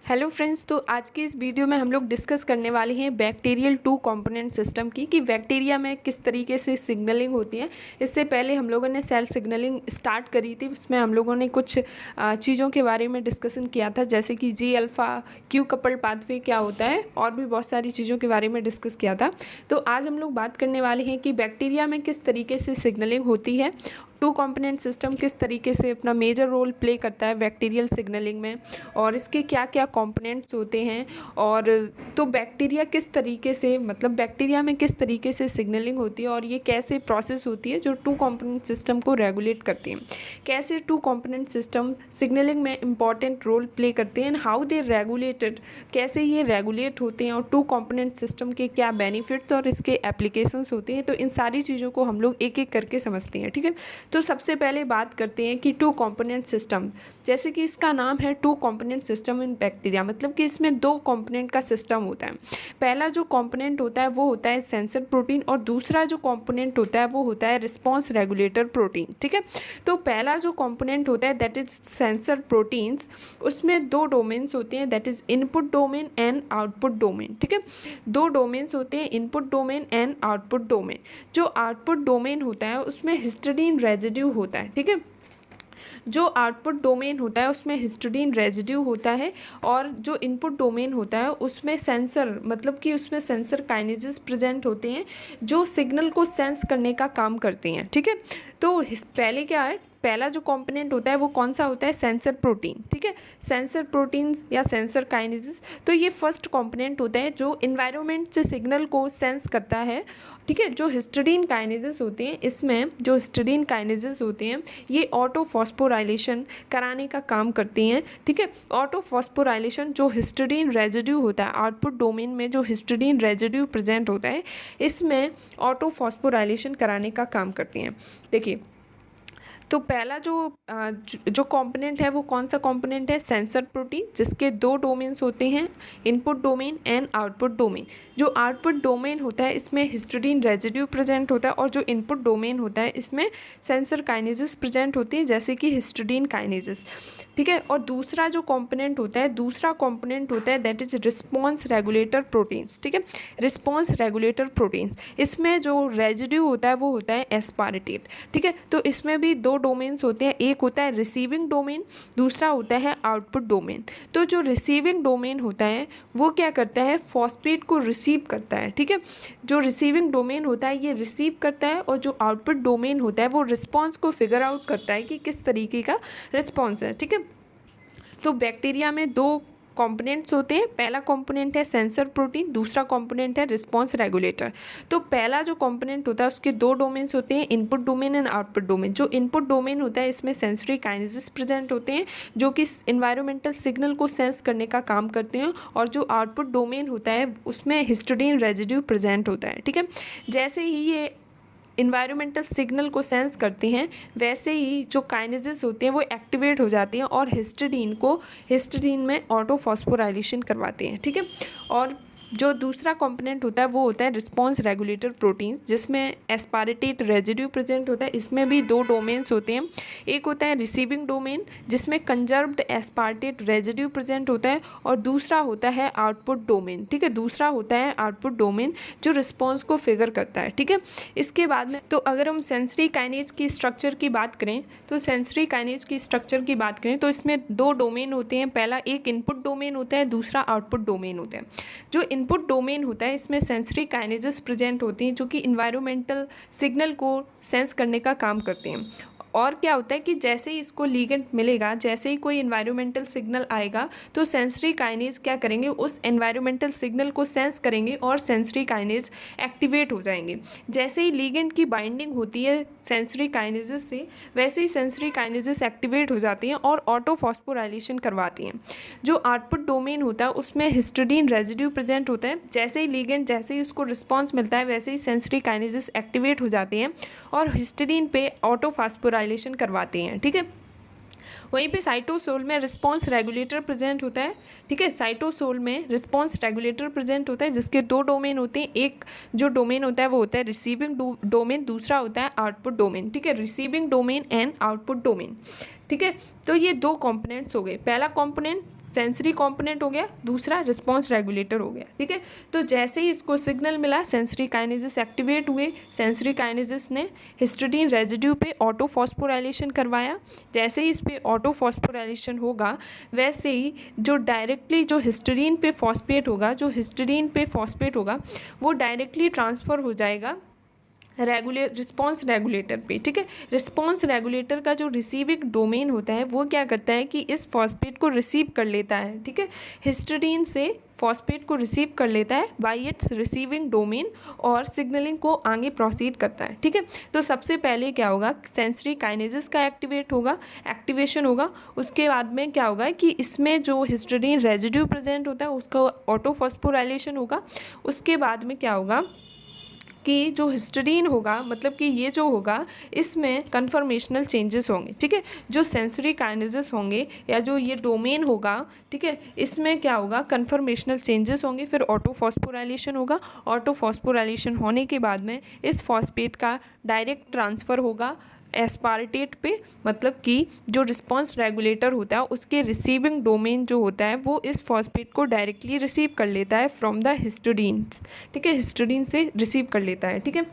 Hello friends, तो आज के इस वीडियो में हम लोग डिस्कस करने वाले हैं बैक्टीरियल टू कंपोनेंट सिस्टम की कि बैक्टीरिया में किस तरीके से सिग्नलिंग होती है। इससे पहले हम लोगों ने सेल सिग्नलिंग स्टार्ट करी थी, उसमें हम लोगों ने कुछ चीज़ों के बारे में डिस्कशन किया था, जैसे कि जी अल्फ़ा क्यू कपल पाथवे क्या होता है और भी बहुत सारी चीज़ों के बारे में डिस्कस किया था। तो आज हम लोग बात करने वाले हैं कि बैक्टीरिया में किस तरीके से सिग्नलिंग होती है, टू कंपोनेंट सिस्टम किस तरीके से अपना मेजर रोल प्ले करता है बैक्टीरियल सिग्नलिंग में और इसके क्या क्या कंपोनेंट्स होते हैं। और तो बैक्टीरिया किस तरीके से, मतलब बैक्टीरिया में किस तरीके से सिग्नलिंग होती है और ये कैसे प्रोसेस होती है जो टू कंपोनेंट सिस्टम को रेगुलेट करती है, कैसे टू कंपोनेंट सिस्टम सिग्नलिंग में इंपॉर्टेंट रोल प्ले करते हैं, हाउ दे रेगुलेटेड, कैसे ये रेगुलेट होते हैं और टू कंपोनेंट सिस्टम के क्या बेनिफिट्स और इसके एप्लीकेशंस होते हैं। तो इन सारी चीज़ों को हम लोग एक एक करके समझते हैं, ठीक है। तो सबसे पहले बात करते हैं कि टू कंपोनेंट सिस्टम, जैसे कि इसका नाम है two component system in bacteria, मतलब कि इसमें दो कंपोनेंट का सिस्टम होता है। पहला जो कंपोनेंट होता है वो होता है सेंसर प्रोटीन और दूसरा जो कंपोनेंट होता है वो होता है रिस्पॉन्स रेगुलेटर प्रोटीन, ठीक है। तो पहला जो कंपोनेंट होता है दैट इज सेंसर प्रोटीन्स, उसमें दो डोमेन्स होते हैं, that is input domain and output domain, ठीक है। दो डोमेन्स होते हैं, input domain and output domain. जो आउटपुट डोमेन होता है उसमें हिस्टिडीन रेजिड्यू होता है, ठीक है। जो आउटपुट डोमेन होता है उसमें हिस्टिडीन रेजिड्यू होता है और जो इनपुट डोमेन होता है उसमें सेंसर, मतलब कि उसमें सेंसर काइनेजेस प्रेजेंट होते हैं जो सिग्नल को सेंस करने का काम करते हैं, ठीक है। तो पहले क्या है, पहला जो कंपोनेंट होता है वो कौन सा होता है, सेंसर प्रोटीन, ठीक है। सेंसर प्रोटीन्स या सेंसर काइनेजेस, तो ये फर्स्ट कंपोनेंट होता है जो इन्वायरमेंट से सिग्नल को सेंस करता है, ठीक है। जो हिस्टिडीन काइनेजेस होते हैं, इसमें जो हिस्टिडीन काइनेजेस होते हैं ये ऑटोफॉस्फोराइलेशन कराने का काम करती हैं, ठीक है। ऑटोफॉस्फोराइलेशन जो हिस्टिडीन रेजिड्यू होता है, आउटपुट डोमेन में जो हिस्टिडीन रेजिड्यू प्रेजेंट होता है इसमें ऑटोफॉस्फोराइलेशन कराने का काम करती हैं। देखिए, तो पहला जो कंपोनेंट है वो कौन सा कंपोनेंट है, सेंसर प्रोटीन, जिसके दो डोमेन्स होते हैं, input domain and output domain. जो आउटपुट डोमेन होता है इसमें हिस्टिडीन रेजिड्यू प्रेजेंट होता है और जो इनपुट डोमेन होता है इसमें सेंसर काइनेजेस प्रेजेंट होती है, जैसे कि हिस्टिडीन काइनेजेस, ठीक है। और दूसरा जो कंपोनेंट होता है, दूसरा कंपोनेंट होता है that is response regulator proteins, ठीक है। रिस्पॉन्स रेगुलेटर प्रोटीन्स, इसमें जो रेजिड्यू होता है वो होता है एस्पार्टेट, ठीक है। तो इसमें भी दो डोमेन्स होते हैं, एक होता है रिसीविंग डोमेन, दूसरा होता है आउटपुट डोमेन। तो जो रिसीविंग डोमेन होता है वो क्या करता है, फॉस्फेट को रिसीव करता है, ठीक है। जो रिसीविंग डोमेन होता है ये रिसीव करता है और जो आउटपुट डोमेन होता है वो रिस्पॉन्स को फिगर आउट करता है कि किस तरीके का रिस्पॉन्स है, ठीक है। तो बैक्टीरिया में दो कंपोनेंट्स होते हैं, पहला कंपोनेंट है सेंसर प्रोटीन, दूसरा कंपोनेंट है रिस्पॉन्स रेगुलेटर। तो पहला जो कंपोनेंट होता है उसके दो डोमेन्स होते हैं, input domain and output domain. जो इनपुट डोमेन होता है इसमें सेंसरी काइनेजेस प्रेजेंट होते हैं जो कि इन्वायरमेंटल सिग्नल को सेंस करने का काम करते हैं, और जो आउटपुट डोमेन होता है उसमें हिस्टिडीन रेजिड्यू प्रेजेंट होता है, ठीक है। जैसे ही ये इन्वायरमेंटल सिग्नल को सेंस करते हैं वैसे ही जो काइनेजेस होते हैं वो एक्टिवेट हो जाती हैं और हिस्टिडीन में ऑटोफॉस्फोराइलेशन करवाते हैं, ठीक है। और जो दूसरा कंपोनेंट होता है वो होता है रिस्पॉन्स रेगुलेटर प्रोटीन्स, जिसमें एस्पार्टेट रेजिड्यू प्रेजेंट होता है। इसमें भी दो डोमेन्स होते हैं, एक होता है रिसीविंग डोमेन जिसमें कंजर्व्ड एस्पार्टेट रेजिड्यू प्रेजेंट होता है और दूसरा होता है आउटपुट डोमेन, ठीक है। दूसरा होता है आउटपुट डोमेन जो रिस्पॉन्स को फिगर करता है, ठीक है। इसके बाद में तो अगर हम सेंसरी काइनेज की स्ट्रक्चर की बात करें, तो सेंसरी काइनेज की स्ट्रक्चर की बात करें तो इसमें दो डोमेन होते हैं, पहला एक इनपुट डोमेन होता है, दूसरा आउटपुट डोमेन होता है। जो इनपुट डोमेन होता है इसमें सेंसरी काइनेजेस प्रेजेंट होती हैं जो कि इन्वायरमेंटल सिग्नल को सेंस करने का काम करते हैं। और क्या होता है कि जैसे ही इसको लीगेंट मिलेगा, जैसे ही कोई इन्वायरमेंटल सिग्नल आएगा तो सेंसरी काइनेज क्या करेंगे, उस इन्वायरमेंटल सिग्नल को सेंस करेंगे और सेंसरी काइनेज एक्टिवेट हो जाएंगे। जैसे ही लीगेंट की बाइंडिंग होती है सेंसरी काइनेजेस से, वैसे ही सेंसरी काइनेजेस एक्टिवेट हो जाती हैं और ऑटोफॉस्फोराइलेशन करवाती हैं। जो आउटपुट डोमेन होता है उसमें हिस्टिडीन रेजिड्यू प्रेजेंट होता है, जैसे ही लीगेंट, जैसे ही उसको रिस्पॉन्स मिलता है वैसे ही सेंसरी काइनेजेस एक्टिवेट हो जाती हैं और हिस्टिडीन पे ऑटोफॉस्फोराइलेशन करवाते हैं, ठीक है। वहीं पे साइटोसोल में रिस्पॉन्स रेगुलेटर प्रेजेंट होता है, ठीक है। साइटोसोल में रिस्पॉन्स रेगुलेटर प्रेजेंट होता है जिसके दो डोमेन होते हैं, एक जो डोमेन होता है वो होता है रिसीविंग डोमेन, दूसरा होता है आउटपुट डोमेन, ठीक है। Receiving domain and output domain, ठीक है। तो ये दो कंपोनेंट्स हो गए, पहला कंपोनेंट सेंसरी कंपोनेंट हो गया, दूसरा रिस्पांस रेगुलेटर हो गया, ठीक है। तो जैसे ही इसको सिग्नल मिला, सेंसरी काइनेसिस एक्टिवेट हुए, सेंसरी काइनेसिस ने हिस्टिडीन रेजिड्यू पे ऑटो फॉस्फोराइलेशन करवाया। जैसे ही इस पे ऑटो फॉस्फोराइलेशन होगा, वैसे ही जो डायरेक्टली जो हिस्टिडीन पे फॉस्फेट होगा, वो डायरेक्टली ट्रांसफ़र हो जाएगा रिस्पांस रेगुलेटर पे, ठीक है। रिस्पांस रेगुलेटर का जो रिसीविंग डोमेन होता है वो क्या करता है कि इस फॉस्फेट को रिसीव कर लेता है, ठीक है। हिस्टिडीन से फॉस्फेट को रिसीव कर लेता है बाय इट्स रिसीविंग डोमेन और सिग्नलिंग को आगे प्रोसीड करता है, ठीक है। तो सबसे पहले क्या होगा, सेंसरी काइनेसिस का एक्टिवेशन होगा। उसके बाद में क्या होगा कि इसमें जो हिस्टिडीन रेजिड्यू प्रेजेंट होता है उसका ऑटो फॉस्फोराइलेशन होगा। उसके बाद में क्या होगा कि जो हिस्टिडीन होगा, मतलब कि ये जो होगा इसमें कन्फर्मेशनल चेंजेस होंगे, ठीक है। जो सेंसरी काइनेसिस होंगे या जो ये डोमेन होगा, ठीक है, इसमें क्या होगा, कन्फर्मेशनल चेंजेस होंगे, फिर ऑटो फॉस्फोराइलेशन होगा। ऑटो फॉस्फोराइलेशन होने के बाद में इस फॉस्फेट का डायरेक्ट ट्रांसफ़र होगा एस्पार्टेट पे, मतलब कि जो रिस्पांस रेगुलेटर होता है उसके रिसीविंग डोमेन जो होता है वो इस फॉस्फेट को डायरेक्टली रिसीव कर लेता है फ्रॉम द हिस्टिडीन्स, ठीक है। हिस्टिडीन से रिसीव कर लेता है, ठीक है।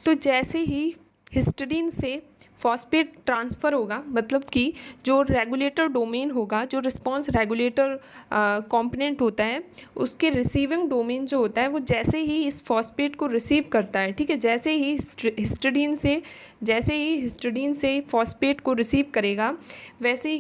तो जैसे ही हिस्टिडीन से फॉस्फेट ट्रांसफ़र होगा, मतलब कि जो रेगुलेटर डोमेन होगा, जो रिस्पांस रेगुलेटर कंपोनेंट होता है, उसके रिसीविंग डोमेन जो होता है वो जैसे ही इस फॉस्फेट को रिसीव करता है, ठीक है, जैसे ही हिस्टिडीन से फॉस्फेट को रिसीव करेगा, वैसे ही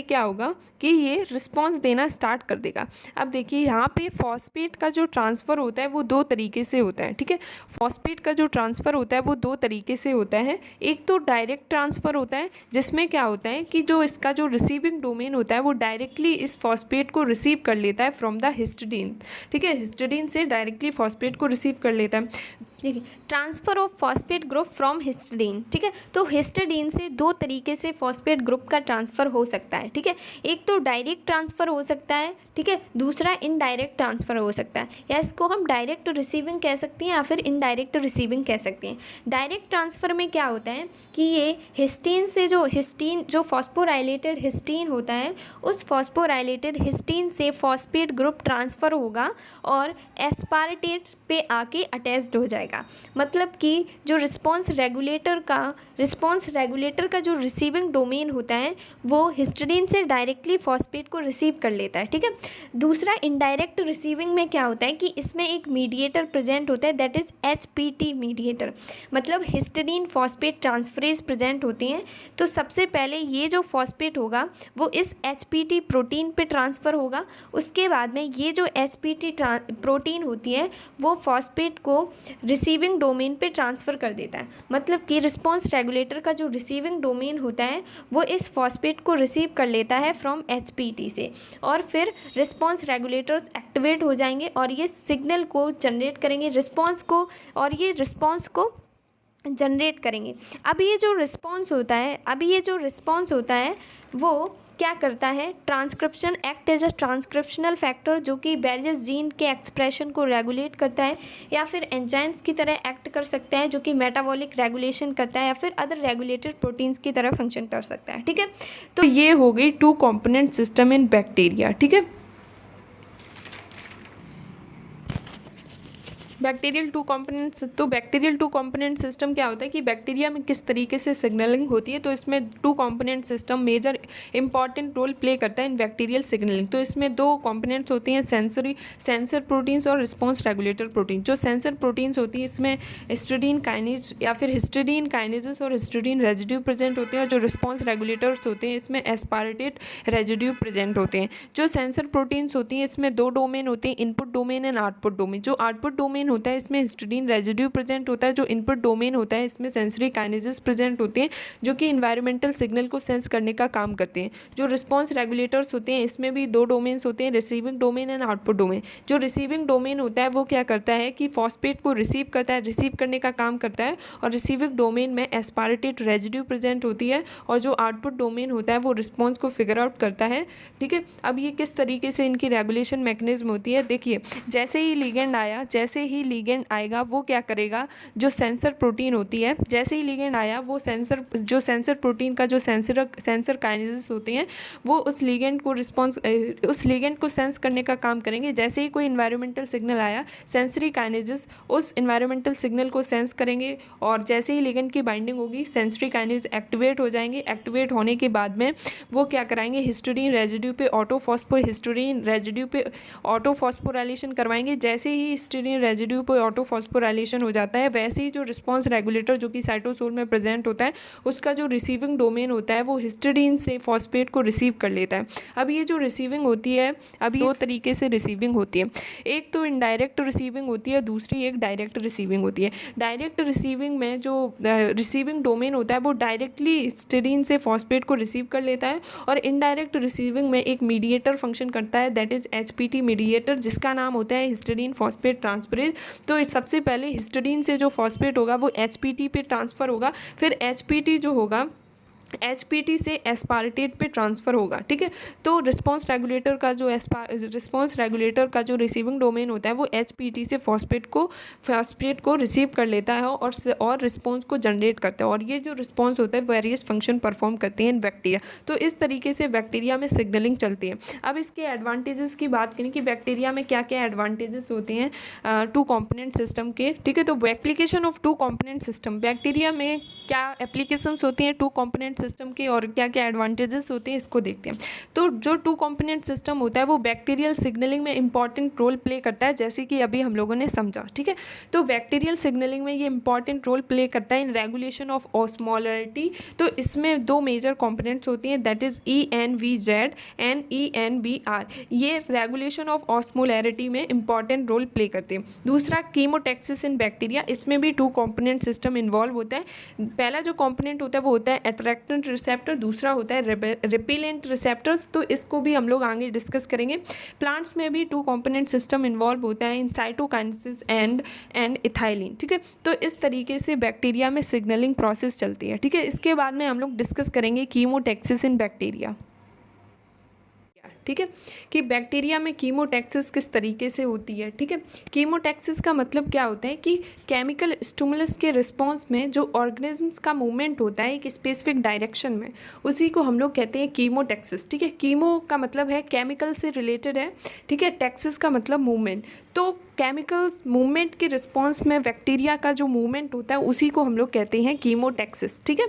क्या होगा कि ये रिस्पांस देना स्टार्ट कर देगा। अब देखिए यहाँ पे फॉस्फेट का जो ट्रांसफ़र होता है वो दो तरीके से होता है, ठीक है। फॉस्फेट का जो ट्रांसफ़र होता है वो दो तरीके से होता है। एक तो डायरेक्ट ट्रांसफ़र होता है, जिसमें क्या होता है कि जो इसका जो रिसीविंग डोमेन होता है वो डायरेक्टली इस फॉस्फेट को रिसीव कर लेता है फ्रॉम द हिस्टिडीन, ठीक है। हिस्टिडीन से डायरेक्टली फॉस्फेट को रिसीव कर लेता है। देखिए, transfer of phosphate group from histidine, ठीक है। तो हिस्टिडीन से दो तरीके से फॉस्फेट ग्रुप का ट्रांसफ़र हो सकता है, ठीक है। एक तो डायरेक्ट ट्रांसफ़र हो सकता है, ठीक है, दूसरा इनडायरेक्ट ट्रांसफ़र हो सकता है, या इसको हम डायरेक्ट रिसीविंग कह सकते हैं या फिर इनडायरेक्ट रिसीविंग कह सकते हैं। डायरेक्ट ट्रांसफ़र में क्या होता है कि ये हिस्टीन जो फॉस्फोराइलेटेड हिस्टीन होता है, उस फॉस्फोराइलेटेड हिस्टीन से फॉस्फेट ग्रुप ट्रांसफ़र होगा और एस्पार्टेट पे आके अटैच्ड हो जाएगा। मतलब कि जो रिस्पांस रेगुलेटर का जो रिसीविंग डोमेन होता है वो हिस्टिडीन से डायरेक्टली फॉस्फेट को रिसीव कर लेता है, ठीक है। दूसरा इनडायरेक्ट रिसीविंग में क्या होता है कि इसमें एक मीडिएटर प्रेजेंट होता है, दैट इज HPT मीडिएटर, मतलब हिस्टिडीन फॉस्फेट ट्रांसफरेज प्रेजेंट होते हैं। तो सबसे पहले ये जो फॉस्फेट होगा वो इस HPT प्रोटीन पे ट्रांसफ़र होगा। उसके बाद में ये जो HPT प्रोटीन होती है वो फॉस्फेट को रिसीविंग डोमेन पे ट्रांसफ़र कर देता है। मतलब कि रिस्पांस रेगुलेटर का जो रिसीविंग डोमेन होता है वो इस फॉस्फेट को रिसीव कर लेता है फ्रॉम HPT से, और फिर रिस्पांस रेगुलेटर्स एक्टिवेट हो जाएंगे और ये सिग्नल को जनरेट करेंगे, रिस्पांस को जनरेट करेंगे। अब ये जो रिस्पांस होता है वो क्या करता है, transcription act as a transcriptional factor, जो कि वेरियस जीन के एक्सप्रेशन को रेगुलेट करता है, या फिर एंजाइम्स की तरह एक्ट कर सकता है जो कि मेटाबॉलिक रेगुलेशन करता है, या फिर अदर रेगुलेटेड प्रोटीन्स की तरह फंक्शन कर सकता है, ठीक है। तो ये हो गई 2 कंपोनेंट सिस्टम इन बैक्टीरिया, ठीक है। बैक्टीरियल टू कंपोनेंट सिस्टम क्या होता है कि बैक्टीरिया में किस तरीके से सिग्नलिंग होती है। तो इसमें 2 component system major important role play करता है इन बैक्टीरियल सिग्नलिंग। तो इसमें 2 कंपोनेंट्स होती हैं, सेंसर प्रोटीन्स और रिस्पांस रेगुलेटर प्रोटीन। जो सेंसर प्रोटीन्स होती है इसमें हिस्टिडीन काइनेज या फिर हिस्टिडीन काइनेजेस और हिस्टिडीन रेजिड्यू प्रेजेंट होते हैं। और जो रिस्पांस रेगुलेटर्स होते हैं इसमें एस्पार्टेट रेजिड्यू प्रेजेंट होते हैं। जो सेंसर प्रोटीन्स होती हैं इसमें 2 डोमेन होते हैं, input domain and output domain. जो आउटपुट डोमेन होता है इसमें हिस्टिडीन रेजिड्यू प्रेजेंट होता है। जो इनपुट डोमेन होता है इसमें सेंसरी काइनेजेस प्रेजेंट होते हैं जो कि इन्वायरमेंटल सिग्नल को सेंस करने का काम करते हैं। जो रिस्पांस रेगुलेटर्स होते हैं इसमें भी 2 डोमेन्स होते हैं, receiving domain and output domain. जो रिसीविंग डोमेन होता है वो क्या करता है कि फॉस्फेट को रिसीव करता है, रिसीव करने का काम करता है, और रिसीविंग डोमेन में एस्पार्टेट रेजिड्यू प्रेजेंट होती है। और जो आउटपुट डोमेन होता है वो रिस्पॉन्स को फिगर आउट करता है, ठीक है। अब ये किस तरीके से इनकी रेगुलेशन मैकेनिज्म होती है, देखिए जैसे ही लिगेंड आया, जैसे ही ही लिगेंड आएगा वो क्या करेगा, जो सेंसर प्रोटीन होती है, जैसे ही लिगेंड आया वो सेंसर प्रोटीन का जो सेंसर काइनेसिस होते हैं वो उस लिगेंड को सेंस करने का काम करेंगे। जैसे ही कोई इन्वायरमेंटल सिग्नल आया, सेंसरी काइनेसिस उस इन्वायरमेंटल सिग्नल को सेंस करेंगे और जैसे ही लिगेंड की बाइंडिंग होगी सेंसरी काइनेसिस एक्टिवेट हो जाएंगे। एक्टिवेट होने के बाद में वो क्या कराएंगे, हिस्टडीन रेजिड्यू पे ऑटोफॉस्फोराइलेशन करवाएंगे। जैसे ही हिस्टडीन रेजिड्यू पे ऑटोफॉस्फोराइलेशन हो जाता है वैसे ही जो रिस्पॉन्स रेगुलेटर जो कि साइटोसोल में प्रेजेंट होता है उसका जो रिसीविंग डोमेन होता है वो हिस्टडीन से फॉस्फेट को रिसीव कर लेता है। अब ये जो रिसीविंग होती है, अभी दो तरीके से रिसीविंग होती है, एक तो इनडायरेक्ट रिसीविंग होती है, दूसरी एक डायरेक्ट रिसीविंग होती है। डायरेक्ट रिसीविंग में जो रिसीविंग डोमेन होता है वो डायरेक्टली हिस्टडीन से फॉस्फेट को रिसीव कर लेता है और इनडायरेक्ट रिसीविंग में एक मीडिएटर फंक्शन करता है, दैट इज HPT मीडिएटर, जिसका नाम होता है हिस्टडीन फॉस्फेट ट्रांसफरेज। तो सबसे पहले हिस्टडीन से जो फॉस्फेट होगा वो HPT पे ट्रांसफ़र होगा, फिर HPT जो होगा HPT से एस्पार्टेट पे ट्रांसफ़र होगा। ठीक है, तो रिस्पांस रेगुलेटर का जो रिसीविंग डोमेन होता है वो HPT से फॉस्फेट को रिसीव कर लेता है और रिस्पांस को जनरेट करता है और ये जो रिस्पांस होता है वेरियस फंक्शन परफॉर्म करते हैं इन बैक्टीरिया। तो इस तरीके से बैक्टीरिया में सिग्नलिंग चलती है। अब इसके एडवांटेजेस की बात करें कि बैक्टीरिया में क्या क्या एडवांटेजेस होते हैं टू कॉम्पोनेंट सिस्टम के। ठीक है, तो application of two component system, bacteria में क्या एप्लीकेशंस होती हैं टू कॉम्पोनेंट सिस्टम की और क्या क्या एडवांटेजेस होते हैं इसको देखते हैं। तो जो टू कॉम्पोनेंट सिस्टम होता है वो बैक्टीरियल सिग्नलिंग में इंपॉर्टेंट रोल प्ले करता है, जैसे कि अभी हम लोगों ने समझा। ठीक है, तो बैक्टीरियल सिग्नलिंग में ये इंपॉर्टेंट रोल प्ले करता है इन रेगुलेशन ऑफ ऑस्मोलरिटी। तो इसमें दो मेजर कॉम्पोनेंट्स होती हैं, that is ENVZ and ENBR। ये रेगुलेशन ऑफ ऑस्मोलरिटी में इंपॉर्टेंट रोल प्ले करते हैं। दूसरा कीमोटैक्सिस इन बैक्टीरिया, इसमें भी टू कॉम्पोनेंट सिस्टम इन्वॉल्व होता है। पहला जो कंपोनेंट होता है वो होता है अट्रैक्टेंट रिसेप्टर, दूसरा होता है रिपेलेंट रिसेप्टर्स। तो इसको भी हम लोग आगे डिस्कस करेंगे। प्लांट्स में भी टू कंपोनेंट सिस्टम इन्वॉल्व होता है इन साइटोकाइनेसिस एंड इथाइलिन। ठीक है, तो इस तरीके से बैक्टीरिया में सिग्नलिंग प्रोसेस चलती है। ठीक है, इसके बाद में हम लोग डिस्कस करेंगे कीमोटैक्सिस इन बैक्टीरिया। ठीक है, कि बैक्टीरिया में कीमोटैक्सिस किस तरीके से होती है। ठीक है, कीमोटैक्सिस का मतलब क्या होता है कि केमिकल स्टिमुलस के रिस्पांस में जो ऑर्गेनिजम्स का मूवमेंट होता है एक स्पेसिफिक डायरेक्शन में, उसी को हम लोग कहते हैं कीमोटैक्सिस। ठीक है, कीमो का मतलब है केमिकल से रिलेटेड है। ठीक है, टैक्सिस का मतलब मूवमेंट। तो केमिकल्स मूवमेंट के रिस्पांस में बैक्टीरिया का जो मूवमेंट होता है उसी को हम लोग कहते हैं कीमोटैक्सिस। ठीक है,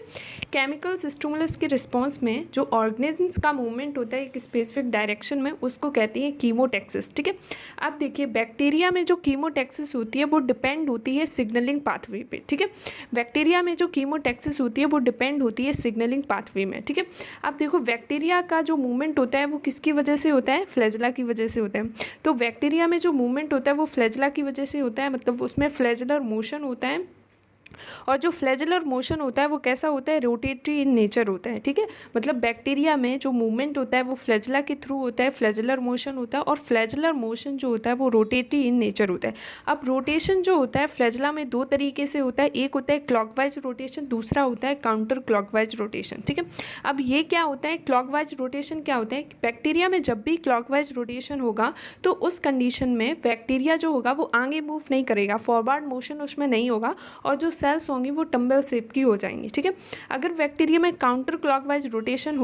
केमिकल्स स्टिमुलस के रिस्पांस में जो ऑर्गेनिजम्स का मूवमेंट होता है एक स्पेसिफिक डायरेक्शन में उसको कहते हैं कीमोटैक्सिस। ठीक है, अब देखिए बैक्टीरिया में जो कीमोटैक्सिस होती है वो डिपेंड होती है सिग्नलिंग पाथवे पे। ठीक है, बैक्टीरिया में जो कीमोटैक्सिस होती है वो डिपेंड होती है सिग्नलिंग पाथवे में। ठीक है, अब देखो बैक्टीरिया का जो मूवमेंट होता है वो किसकी वजह से होता है, फ्लैजेला की वजह से होता है। तो बैक्टीरिया में जो मूवमेंट होता है वो फ्लैजेला की वजह से होता है, मतलब उसमें फ्लैजेलर मोशन होता है और जो फ्लैजेलर मोशन होता है वो कैसा होता है, रोटेटरी इन नेचर होता है। ठीक है, मतलब बैक्टीरिया में जो मूवमेंट होता है वो फ्लैजेला के थ्रू होता है, फ्लैजेलर मोशन होता है और फ्लैजेलर मोशन जो होता है वो रोटेटरी इन नेचर होता है। अब रोटेशन जो होता है फ्लैजेला में दो तरीके से होता है, एक होता है क्लॉकवाइज रोटेशन, दूसरा होता है काउंटर क्लॉकवाइज रोटेशन। ठीक है, अब ये क्या होता है, क्लॉकवाइज रोटेशन क्या होता है, बैक्टीरिया में जब भी क्लॉकवाइज रोटेशन होगा तो उस कंडीशन में बैक्टीरिया जो होगा वो आगे मूव नहीं करेगा, फॉरवर्ड मोशन उसमें नहीं होगा और जो सेल्स होंगी वो टंबल शेप की हो जाएंगी। ठीक है, अगर बैक्टीरिया में काउंटर क्लॉकवाइज रोटेशन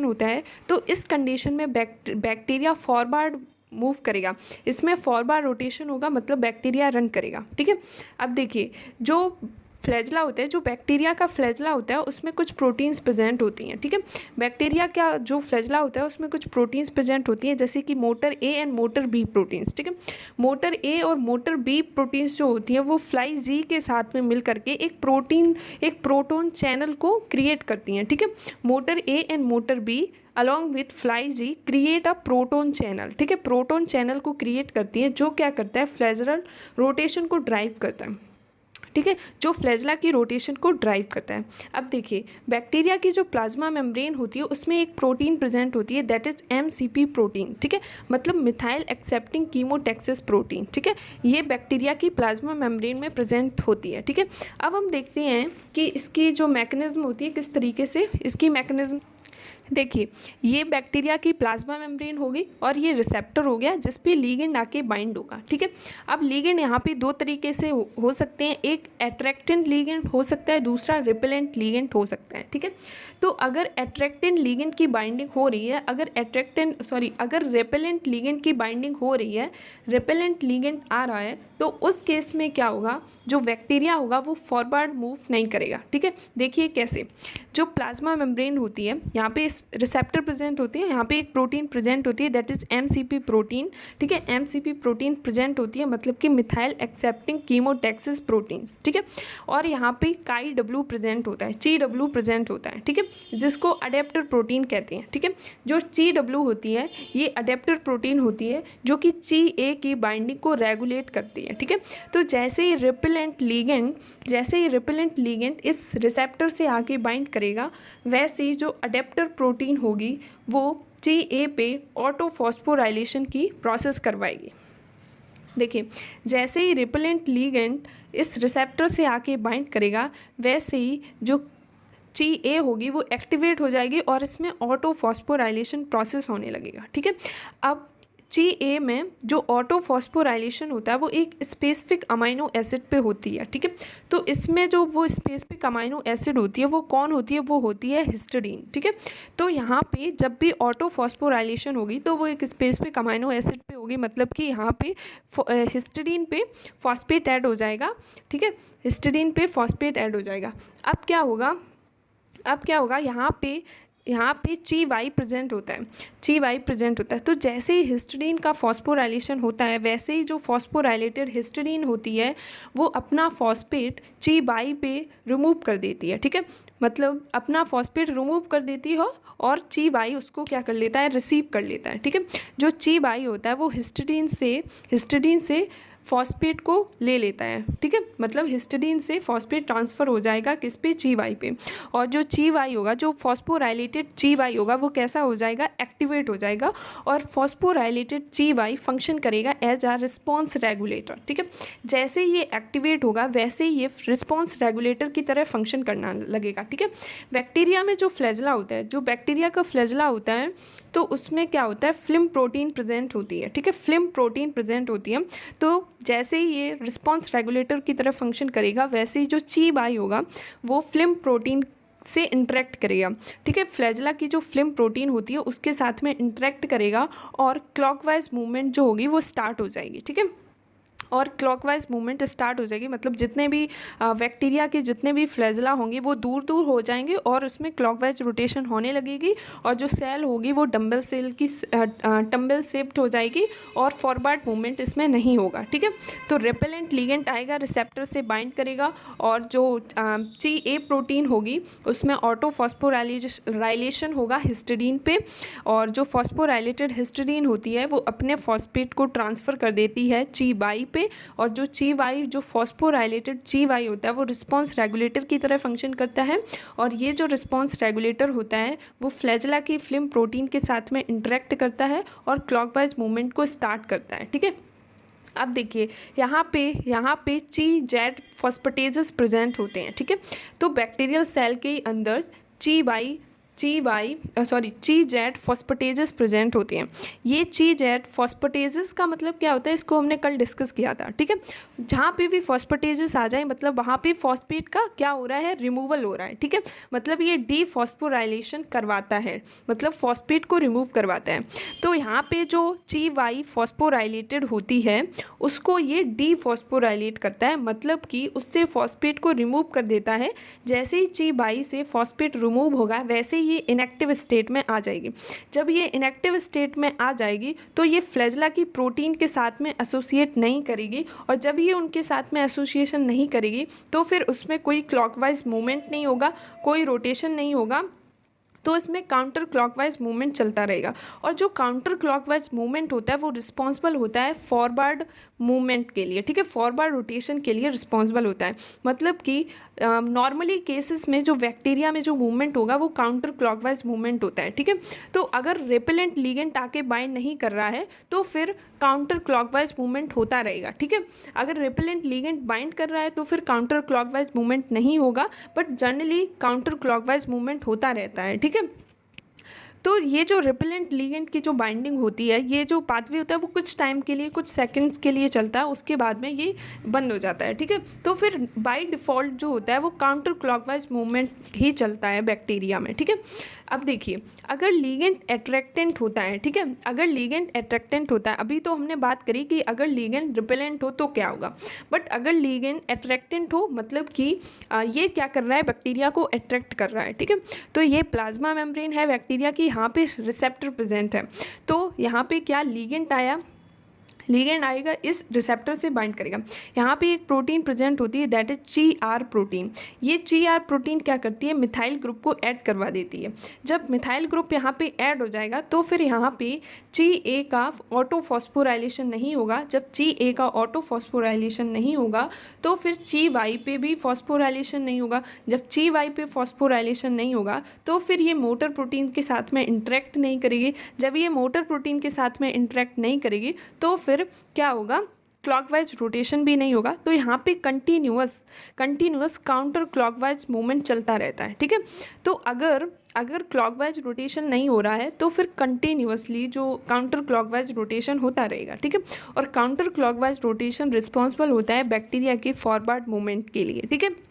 होता है, तो इस कंडीशन में बैक्टीरिया फॉरवर्ड मूव करेगा, इसमें फॉरवर्ड रोटेशन होगा मतलब बैक्टीरिया रन करेगा। ठीक है, अब देखिए जो फ्लैजेला होता है, जो बैक्टीरिया का फ्लैजेला होता है उसमें कुछ प्रोटीन्स प्रेजेंट होती हैं। ठीक है, बैक्टीरिया का जो फ्लैजेला होता है उसमें कुछ प्रोटीन्स प्रेजेंट होती हैं, जैसे कि motor A and motor B proteins. ठीक है, मोटर ए और मोटर बी प्रोटीन्स जो होती हैं वो फ्लाई जी के साथ में मिल करके एक प्रोटोन चैनल को क्रिएट करती हैं। ठीक है, motor A and motor B along with fly G create a proton channel. ठीक है, प्रोटोन चैनल को क्रिएट करती है जो क्या करता है, फ्लैजेलर रोटेशन को ड्राइव करता है। ठीक है, जो फ्लैजेला की रोटेशन को ड्राइव करता है। अब देखिए बैक्टीरिया की जो प्लाज्मा मेम्ब्रेन होती है उसमें एक प्रोटीन प्रेजेंट होती है, दैट इज MCP प्रोटीन। ठीक है, मतलब मिथाइल एक्सेप्टिंग कीमोटैक्सिस प्रोटीन। ठीक है, ये बैक्टीरिया की प्लाज्मा मेम्ब्रेन में प्रेजेंट होती है। ठीक है, अब हम देखते हैं कि इसकी जो मैकेनिज्म होती है किस तरीके से इसकी मैकेनिज्म देखिए, ये बैक्टीरिया की प्लाज्मा मेम्ब्रेन होगी और ये रिसेप्टर हो गया जिस पे लिगेंड आके बाइंड होगा, ठीक है। अब लिगेंड यहाँ पे दो तरीके से हो सकते हैं, एक अट्रैक्टेंट लिगेंड हो सकता है, दूसरा रिपेलेंट लिगेंड हो सकता है, ठीक है। तो अगर अट्रैक्टेंट लिगेंड की बाइंडिंग हो रही है, अगर रिपेलेंट लिगेंड की बाइंडिंग हो रही है, रिपेलेंट लिगेंड आ रहा है, तो उस केस में क्या होगा, जो बैक्टीरिया होगा वो फॉरवर्ड मूव नहीं करेगा, ठीक है। देखिए कैसे, जो प्लाज्मा मेम्ब्रेन होती है, यहाँ पे रिसेप्टर प्रेजेंट होती है, यहाँ पे एक प्रोटीन प्रेजेंट होती है, दैट इज एमसीपी प्रोटीन, ठीक है। एमसीपी प्रोटीन प्रेजेंट होती है, मतलब कि मिथाइल एक्सेप्टिंग कीमोटैक्सिस प्रोटीन्स, ठीक है। और यहाँ पे काई डब्ल्यू प्रेजेंट होता है, ची डब्ल्यू प्रेजेंट होता है, ठीक है, जिसको अडेप्टर प्रोटीन कहते हैं, ठीक है। जो ची डब्ल्यू होती है ये अडेप्टर प्रोटीन होती है जो कि ची ए की बाइंडिंग को रेगुलेट करती है, ठीक है। तो जैसे ही रिपेलेंट लिगेंड इस रिसेप्टर से आके बाइंड करेगा, वैसे ही जो अडेप्टर प्रोटीन होगी वो ची ए पे ऑटोफॉस्फोराइलेशन की प्रोसेस करवाएगी। देखिए, जैसे ही रिपेलेंट लिगेंड इस रिसेप्टर से आके बाइंड करेगा, वैसे ही जो ची ए होगी वो एक्टिवेट हो जाएगी और इसमें ऑटोफॉस्फोराइलेशन प्रोसेस होने लगेगा, ठीक है। अब ची ए में जो ऑटोफॉस्फोराइलेशन होता है वो एक स्पेसिफिक अमाइनो एसिड पे होती है, ठीक है। तो इसमें जो वो स्पेसिफिक अमाइनो एसिड होती है वो कौन होती है, वो होती है हिस्टिडीन, ठीक है। तो यहाँ पे जब भी ऑटोफॉस्फोराइलेशन होगी तो वो एक स्पेसिफिक अमाइनो एसिड पे होगी, मतलब कि यहाँ पे हिस्टिडीन पे फॉस्फेट ऐड हो जाएगा, ठीक है। हिस्टिडीन पे फॉस्फेट ऐड हो जाएगा। अब क्या होगा, यहाँ पे ची वाई प्रेजेंट होता है, तो जैसे ही हिस्टिडीन का फॉस्फोराइलेशन होता है, वैसे ही जो फॉस्फोराइलेटेड हिस्टिडीन होती है वो अपना फॉस्फेट ची वाई पे रिमूव कर देती है, ठीक है। मतलब अपना फॉस्फेट रिमूव कर देती हो और ची वाई उसको क्या कर लेता है, रिसीव कर लेता है, ठीक है। जो ची वाई होता है वो हिस्टिडीन से फॉस्फेट को ले लेता है, ठीक है। मतलब हिस्टिडीन से फॉस्फेट ट्रांसफ़र हो जाएगा किस पे, ची वाई पे। और जो ची वाई होगा, जो फॉस्फोराइलेटेड ची वाई होगा, वो कैसा हो जाएगा, एक्टिवेट हो जाएगा और फॉस्फोराइलेटेड ची वाई फंक्शन करेगा एज आ रिस्पॉन्स रेगुलेटर, ठीक है। जैसे ये एक्टिवेट होगा वैसे ये रिस्पॉन्स रेगुलेटर की तरह फंक्शन करना लगेगा, ठीक है। बैक्टीरिया में जो फ्लैजला होता है, जो बैक्टीरिया का फ्लैजला होता है, तो उसमें क्या होता है, फिल्म प्रोटीन प्रेजेंट होती है, ठीक है। फिल्म प्रोटीन प्रेजेंट होती है, तो जैसे ही ये रिस्पॉन्स रेगुलेटर की तरह फंक्शन करेगा, वैसे ही जो ची वाई होगा वो फिल्म प्रोटीन से इंटरेक्ट करेगा, ठीक है। फ्लैजला की जो फिल्म प्रोटीन होती है उसके साथ में इंटरेक्ट करेगा और क्लॉकवाइज मूवमेंट जो होगी वो स्टार्ट हो जाएगी, ठीक है। और क्लॉकवाइज मूवमेंट स्टार्ट हो जाएगी, मतलब जितने भी बैक्टीरिया के जितने भी फ्लैजला होंगे वो दूर दूर हो जाएंगे और उसमें क्लॉकवाइज रोटेशन होने लगेगी और जो सेल होगी वो डम्बल शेप्ड हो जाएगी और फॉरवर्ड मूवमेंट इसमें नहीं होगा, ठीक है। तो रिपेलेंट लिगेंड आएगा, रिसेप्टर से बाइंड करेगा और जो ची ए प्रोटीन होगी उसमें ऑटोफॉस्फोराइलेशन होगा हिस्टिडीन पे, और जो फॉस्फोराइलेटेड हिस्टिडीन होती है वो अपने फॉस्फेट को ट्रांसफ़र कर देती है ची वाई पे, और जो ची वाई, जो फॉस्फोराइलेटेड ची वाई होता है वो रिस्पॉन्स रेगुलेटर की तरह फंक्शन करता है, और ये जो रिस्पॉन्स रेगुलेटर होता है वो फ्लैजला की फिल्म प्रोटीन के साथ में इंटरेक्ट करता है और क्लॉकवाइज मूवमेंट को स्टार्ट करता है, ठीक है। अब देखिए यहाँ पे ची जेड फॉस्फेटेजेस प्रेजेंट होते हैं, ठीक है। तो बैक्टीरियल सेल के अंदर ची जेड फॉस्फेटेजेस प्रेजेंट होते हैं। ये ची जेड फॉस्फेटेजेस का मतलब क्या होता है, इसको हमने कल डिस्कस किया था, ठीक है। जहाँ पे भी फॉस्फेटेजेस आ जाए मतलब वहाँ पे फॉस्फेट का क्या हो रहा है, रिमूवल हो रहा है, ठीक है। मतलब ये डीफॉस्फोराइलेशन करवाता है, मतलब फॉस्फेट को रिमूव करवाता है। तो यहाँ पे जो ची वाई फॉस्फोराइलेटेड होती है उसको ये डीफॉस्फोराइलेट करता है, मतलब कि उससे फॉस्फेट को रिमूव कर देता है। जैसे ही ची वाई से फॉस्फेट रिमूव होगा वैसे ही ये इनएक्टिव स्टेट में आ जाएगी। जब ये इनएक्टिव स्टेट में आ जाएगी तो ये फ्लैजला की प्रोटीन के साथ में एसोसिएट नहीं करेगी, और जब ये उनके साथ में एसोसिएशन नहीं करेगी तो फिर उसमें कोई क्लॉकवाइज मूवमेंट नहीं होगा, कोई रोटेशन नहीं होगा, तो इसमें काउंटर क्लॉकवाइज मूवमेंट चलता रहेगा। और जो काउंटर क्लॉकवाइज मूवमेंट होता है वो रिस्पॉन्सिबल होता है फॉरवर्ड मूवमेंट के लिए, ठीक है, फॉरवर्ड रोटेशन के लिए रिस्पॉन्सिबल होता है। मतलब कि नॉर्मली केसेस में जो बैक्टीरिया में जो मूवमेंट होगा वो काउंटर क्लॉकवाइज मूवमेंट होता है, ठीक है। तो अगर रिपेलेंट लिगेंड आके बाइंड नहीं कर रहा है तो फिर काउंटर क्लॉकवाइज मूवमेंट होता रहेगा, ठीक है। अगर रिपेलेंट लिगेंड बाइंड कर रहा है तो फिर काउंटर क्लॉकवाइज मूवमेंट नहीं होगा, but generally counter clockwise movement होता रहता है, ठीक है। तो ये जो रिपेलेंट लिगेंड की जो बाइंडिंग होती है, ये जो पाथवे होता है वो कुछ टाइम के लिए, कुछ सेकंड्स के लिए चलता है, उसके बाद में ये बंद हो जाता है, ठीक है। तो फिर बाय डिफ़ॉल्ट जो होता है वो काउंटर क्लॉकवाइज मूवमेंट ही चलता है बैक्टीरिया में, ठीक है। अब देखिए, अगर लिगेंड अट्रैक्टेंट होता है, ठीक है, अगर लिगेंड अट्रैक्टेंट होता है, अभी तो हमने बात करी कि अगर लिगेंड रिपेलेंट हो तो क्या होगा, बट अगर लिगेंड अट्रैक्टेंट हो मतलब कि ये क्या कर रहा है, बैक्टीरिया को अट्रैक्ट कर रहा है, ठीक है। तो ये प्लाज्मा मेम्ब्रेन है बैक्टीरिया की, यहाँ पे रिसेप्टर प्रेजेंट है, तो यहाँ पे क्या लिगेंड आया, लिगेंड आएगा, इस रिसेप्टर से बाइंड करेगा। यहाँ पे एक प्रोटीन प्रेजेंट होती है, दैट इज ची-आर प्रोटीन। ये ची-आर प्रोटीन क्या करती है, मिथाइल ग्रुप को ऐड करवा देती है। जब मिथाइल ग्रुप यहाँ पे ऐड हो जाएगा तो फिर यहाँ पे ची-ए का ऑटो फॉस्फोराइलेशन नहीं होगा। जब ची-ए का ऑटो फॉस्फोराइलेशन नहीं होगा तो फिर ची-वाई पे भी फॉस्फोराइलेशन नहीं होगा। जब ची-वाई पे फॉस्फोराइलेशन नहीं होगा तो फिर ये मोटर प्रोटीन के साथ में इंटरेक्ट नहीं करेगी। जब ये मोटर प्रोटीन के साथ में इंटरेक्ट नहीं करेगी तो फिर क्या होगा, क्लॉकवाइज रोटेशन भी नहीं होगा। तो यहाँ पे कंटिन्यूअस काउंटर क्लॉकवाइज मूवमेंट चलता रहता है, ठीक है। तो अगर क्लॉकवाइज रोटेशन नहीं हो रहा है तो फिर कंटिन्यूअसली जो काउंटर क्लॉकवाइज रोटेशन होता रहेगा, ठीक है। और काउंटर क्लॉकवाइज रोटेशन रिस्पॉन्सिबल होता है बैक्टीरिया के फॉरवर्ड मूवमेंट के लिए, ठीक है।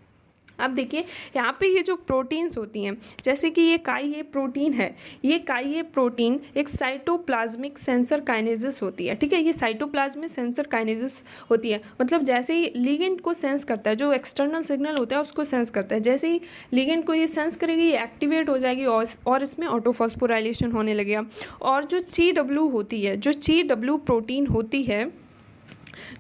अब देखिए यहाँ पे ये जो प्रोटीन्स होती हैं, जैसे कि ये काई-ए प्रोटीन है, ये काई-ए प्रोटीन एक साइटोप्लाज्मिक सेंसर काइनेसिस होती है, ठीक है। ये साइटोप्लाज्मिक सेंसर काइनेसिस होती है, मतलब जैसे ही लिगेंड को सेंस करता है, जो एक्सटर्नल सिग्नल होता है उसको सेंस करता है, जैसे ही लिगेंड को ये सेंस करेगी ये एक्टिवेट हो जाएगी और इसमें ऑटोफॉस्फोराइलेशन होने लगेगा। और जो ची-डब्ल्यू होती है, जो ची-डब्ल्यू प्रोटीन होती है,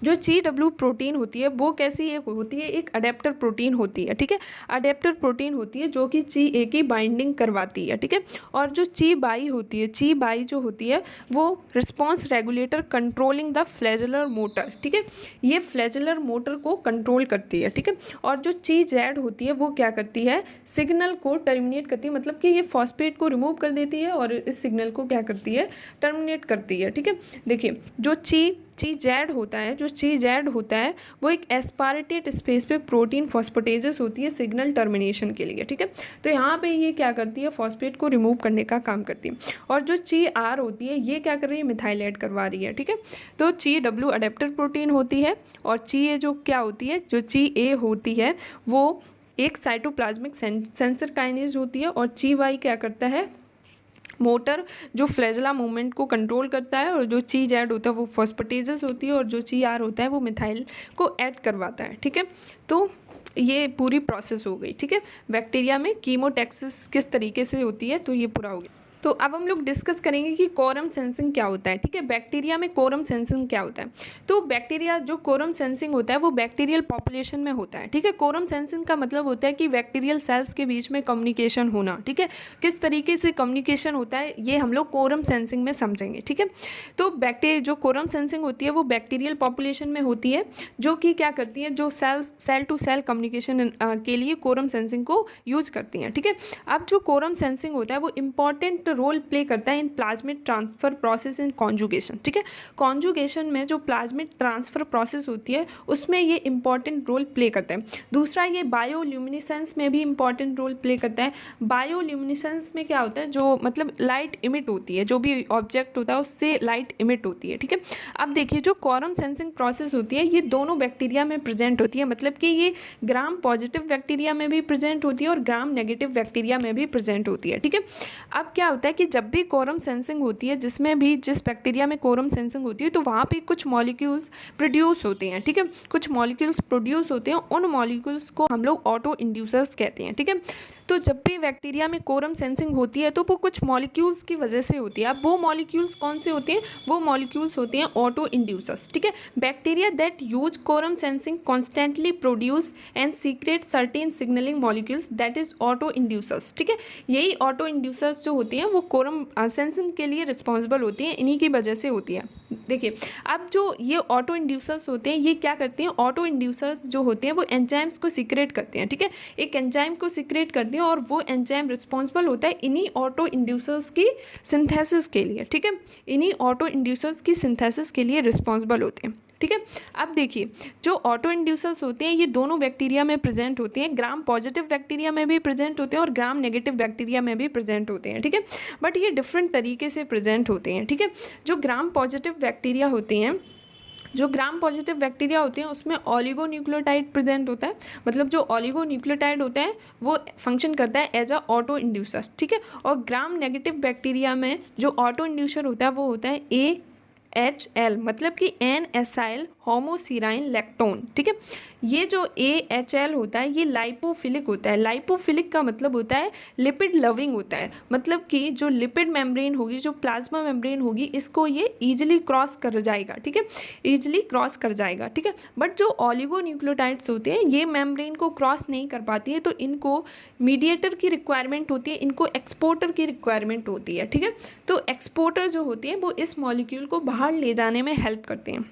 जो ची-डब्ल्यू प्रोटीन होती है वो कैसी एक होती है, एक अडेप्टर प्रोटीन होती है, ठीक है। अडेप्टर प्रोटीन होती है जो कि ची-ए की बाइंडिंग करवाती है, ठीक है। और जो ची-बाई होती है, ची-बाई जो होती है वो response regulator controlling the flagellar motor, ठीक है। ये फ्लैजेलर मोटर को कंट्रोल करती है, ठीक है। और जो ची-जेड होती है वो क्या करती है, सिग्नल को टर्मिनेट करती है, मतलब कि ये फॉस्फेट को रिमूव कर देती है और इस सिग्नल को क्या करती है, टर्मिनेट करती है, ठीक है। देखिए जो ची-जेड होता है वो एक एस्पारेटेड स्पेसिफिक प्रोटीन फॉस्फेटेजेस होती है सिग्नल टर्मिनेशन के लिए, ठीक है। तो यहाँ पे ये क्या करती है, फॉस्फेट को रिमूव करने का काम करती है। और जो ची-आर होती है ये क्या कर रही है, मिथाइल ऐड करवा रही है, ठीक है। तो ची-डब्ल्यू अडेप्टर प्रोटीन होती है और ची-ए जो क्या होती है, जो ची-ए होती है वो एक साइटोप्लाज्मिक सेंसर काइनेज होती है। और ची-वाई क्या करता है, मोटर जो फ्लैजेला मूवमेंट को कंट्रोल करता है। और जो ची-जेड होता है वो फॉस्फेटेजेस होती है और जो ची-आर होता है वो मिथाइल को ऐड करवाता है, ठीक है। तो ये पूरी प्रोसेस हो गई, ठीक है। बैक्टीरिया में कीमोटैक्सिस किस तरीके से होती है, तो ये पूरा हो गया। तो अब हम लोग डिस्कस करेंगे कि कोरम सेंसिंग क्या होता है, ठीक है। बैक्टीरिया में कोरम सेंसिंग क्या होता है। तो बैक्टीरिया जो कोरम सेंसिंग होता है वो बैक्टीरियल पॉपुलेशन में होता है, ठीक है। कोरम सेंसिंग का मतलब होता है कि बैक्टीरियल सेल्स के बीच में कम्युनिकेशन होना, ठीक है। किस तरीके से कम्युनिकेशन होता है ये हम लोग कोरम सेंसिंग में समझेंगे, ठीक है। तो बैक्टीरिया जो कोरम सेंसिंग होती है वो बैक्टीरियल पॉपुलेशन में होती है, जो कि क्या करती है, जो सेल टू सेल कम्युनिकेशन के लिए कोरम सेंसिंग को यूज करती हैं, ठीक है। अब जो कोरम सेंसिंग होता है वो इंपॉर्टेंट रोल प्ले करता है in plasmid transfer process in conjugation, ठीक है। कॉन्जुगेशन में जो प्लाज्मिड ट्रांसफर प्रोसेस होती है उसमें ये इंपॉर्टेंट रोल प्ले करता है। दूसरा ये बायोल्यूमिनेसेंस में भी इंपॉर्टेंट रोल प्ले करता है। बायोल्यूमिनेसेंस में क्या होता है, जो मतलब लाइट इमिट होती है, जो भी ऑब्जेक्ट होता है उससे लाइट इमिट होती है, ठीक है। अब देखिए जो कोरम सेंसिंग प्रोसेस होती है ये दोनों बैक्टीरिया में प्रेजेंट होती है, मतलब कि ये ग्राम पॉजिटिव बैक्टीरिया में भी प्रेजेंट होती है और ग्राम नेगेटिव बैक्टीरिया में भी प्रेजेंट होती है, ठीक है। अब क्या होता है कि जब भी कोरम सेंसिंग होती है, जिस बैक्टीरिया में कोरम सेंसिंग होती है तो वहाँ पे कुछ मॉलिक्यूल्स प्रोड्यूस होते हैं, ठीक है। कुछ मॉलिक्यूल्स प्रोड्यूस होते हैं, उन मॉलिक्यूल्स को हम लोग ऑटो इंड्यूसर्स कहते हैं, ठीक है। तो जब भी बैक्टीरिया में कोरम सेंसिंग होती है तो वो कुछ मॉलिक्यूल्स की वजह से होती है। अब वो मॉलिक्यूल्स कौन से होते हैं, वो मॉलिक्यूल्स होते हैं ऑटो इंड्यूसर्स, ठीक है। Bacteria that use quorum sensing constantly produce and secrete certain signalling molecules, that is auto inducers, ठीक है। यही ऑटो इंड्यूसर्स जो होती हैं वो कोरम सेंसिंग के लिए रिस्पॉन्सिबल होती हैं, इन्हीं की वजह से होती है। देखिए अब जो ये ऑटो इंड्यूसर्स होते हैं ये क्या करते हैं, ऑटो इंड्यूसर्स जो होते हैं वो एंजाइम्स को सीक्रेट करते हैं, ठीक है। एक एंजाइम को सीक्रेट करते हैं और वो एंजाइम रिस्पॉन्सिबल होता है इन्हीं ऑटो इंड्यूसर्स की सिंथेसिस के लिए, ठीक है। इन्हीं ऑटो इंड्यूसर्स की सिंथेसिस के लिए रिस्पॉन्सिबल होते हैं, ठीक है। अब देखिए जो ऑटो इंड्यूसर्स होते हैं ये दोनों बैक्टीरिया में प्रेजेंट होते हैं, ग्राम पॉजिटिव बैक्टीरिया में भी प्रेजेंट होते हैं और ग्राम नेगेटिव बैक्टीरिया में भी प्रेजेंट होते हैं, ठीक है। बट ये डिफरेंट तरीके से प्रेजेंट होते हैं, ठीक है। जो ग्राम पॉजिटिव बैक्टीरिया होते हैं, जो ग्राम पॉजिटिव बैक्टीरिया होते हैं उसमें ऑलिगोन्यूक्लियोटाइड प्रेजेंट होता है, मतलब जो ऑलिगोन्यूक्लियोटाइड होता है वो फंक्शन करता है एज अ ऑटो इंड्यूसर, ठीक है। और ग्राम नेगेटिव बैक्टीरिया में जो ऑटो इंड्यूसर होता है वो होता है AHL, मतलब कि N-एसाइल होमोसीराइन लैक्टोन, ठीक है। ये जो AHL होता है ये लाइपोफिलिक होता है। लाइपोफिलिक का मतलब होता है लिपिड लविंग होता है, मतलब कि जो लिपिड मेम्ब्रेन होगी, जो प्लाज्मा मेम्ब्रेन होगी, इसको ये ईजिली क्रॉस कर जाएगा, ठीक है, ईजिली क्रॉस कर जाएगा, ठीक है। बट जो ऑलिगोन्यूक्लियोटाइड्स होते हैं ये मेम्ब्रेन को क्रॉस नहीं कर पाती है, तो इनको मीडिएटर की रिक्वायरमेंट होती है, इनको एक्सपोर्टर की रिक्वायरमेंट होती है, ठीक है। तो एक्सपोर्टर जो होती है वो इस मॉलिक्यूल को बाहर ले जाने में हेल्प करते हैं,